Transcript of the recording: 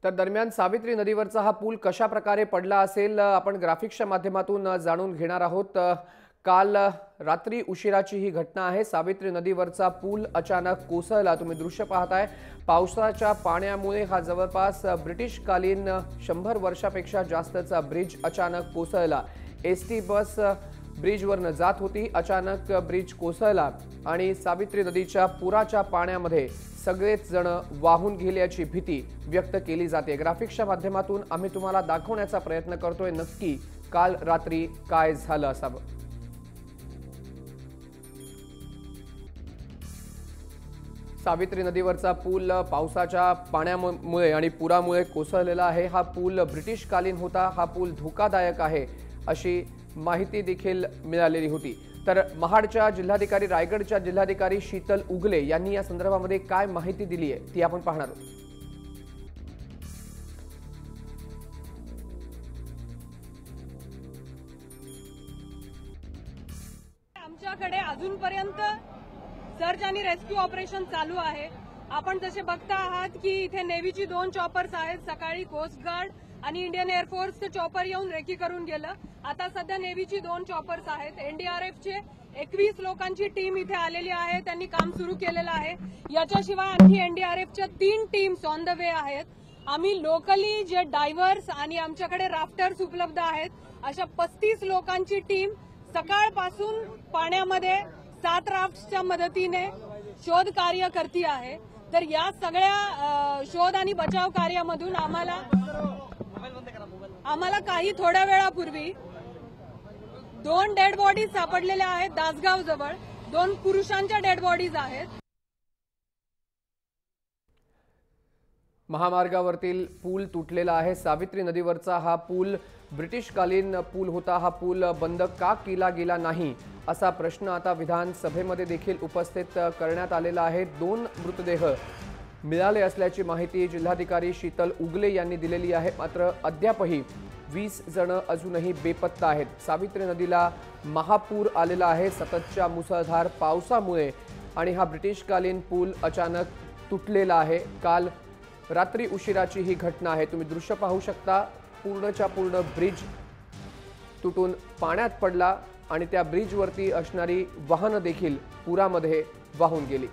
तर दरम्यान सावित्री नदीवरचा हा पूल कशा प्रकारे पडला असेल आपण ग्राफिक्सच्या माध्यमातून जाणून घेणार आहोत। काल रात्री उशिराची ही घटना आहे। सावित्री नदीवरचा पूल अचानक कोसळला। तुम्ही दृश्य पाहताय। पावसाच्या पाण्यामुळे हा जवळपास ब्रिटिशकालीन 100 वर्षापेक्षा जास्तचा ब्रिज अचानक कोसळला। एसटी बस ब्रिजवरनं जात होती, अचानक ब्रिज कोसळला आणि सावित्री नदीच्या पुराच्या पाण्यामध्ये सगळेच जण वाहून गेल्याची भीती व्यक्त केली जाते। ग्राफिक्सच्या माध्यमातून आम्ही तुम्हाला दाखवण्याचा प्रयत्न करतोय नक्की काल रात्री काय झालं असावं। सावित्री नदीवरचा पूल पावसाच्या पाण्यामुळे आणि पुरामुळे कोसळलेला आहे। हा पूल ब्रिटिशकालीन होता। हा पूल धोकादायक आहे अशी माहिती देखील मिळालेली होती। तर महाडच्या जिल्हाधिकारी, रायगडच्या जिल्हाधिकारी शीतल उगले यांनी या संदर्भामध्ये काय माहिती दिली आहे ती आपण पाहणार आहोत। आमच्याकडे अजूनपर्यंत सर्च आणि रेस्क्यू ऑपरेशन चालू आहे। आपण जसे बघता आहात की इथे नेव्हीची 2 चॉपर्स आहेत। सकाळी कोस्ट गार्ड आणि इंडियन एअरफोर्सचे चॉपर येऊन रेकी करून गेलं। आता सध्या नेव्हीची 2 चॉपर्स आहेत। एनडीआरएफचे 21 लोकांची टीम इथे आलेली आहे, त्यांनी काम सुरू केलेलं आहे। याच्याशिवाय आणखी एनडीआरएफच्या 3 टीम्स ऑन द वे आहेत। आम्ही लोकली जे डायव्हर्स आणि आमच्याकडे राफ्टर्स उपलब्ध आहेत अशा 35 लोकांची टीम सकाळपासून पाण्यामध्ये 7 राफ्ट्सच्या मदतीने शोध कार्य करते आहे। तर या सगळ्या शोध आणि बचाव कार्यामधून आम्हाला काही थोड्या वेळापूर्वी 2 डेड बॉडीज सापडलेल्या आहेत। दासगाव जवळ 2 पुरुषांच्या डेड बॉडीज आहेत। महामार्गावरील पूल तुटलेला आहे। सावित्री नदीवरचा हा पूल ब्रिटिशकालीन पूल होता। हा पूल बंद का केला गेला नाही असा प्रश्न आता विधानसभेमध्ये देखील उपस्थित करण्यात आलेला आहे। 2 मृतदेह मिळाले असल्याची माहिती जिल्हाधिकारी शीतल उगले यांनी दिलेली आहे। मात्र अद्यापही 20 जण अजूनही बेपत्ता आहेत। सावित्री नदीला महापूर आलेला आहे सततच्या मुसळधार पावसामुळे आणि हा ब्रिटिशकालीन पूल अचानक तुटलेला आहे। काल रात्री उशिराची ही घटना आहे। तुम्ही दृश्य पाहू शकता। पूर्णच्या पूर्ण ब्रिज तुटून पाण्यात पडला आणि त्या ब्रिजवरती असणारी वाहनं देखील पुरामध्ये वाहून गेली।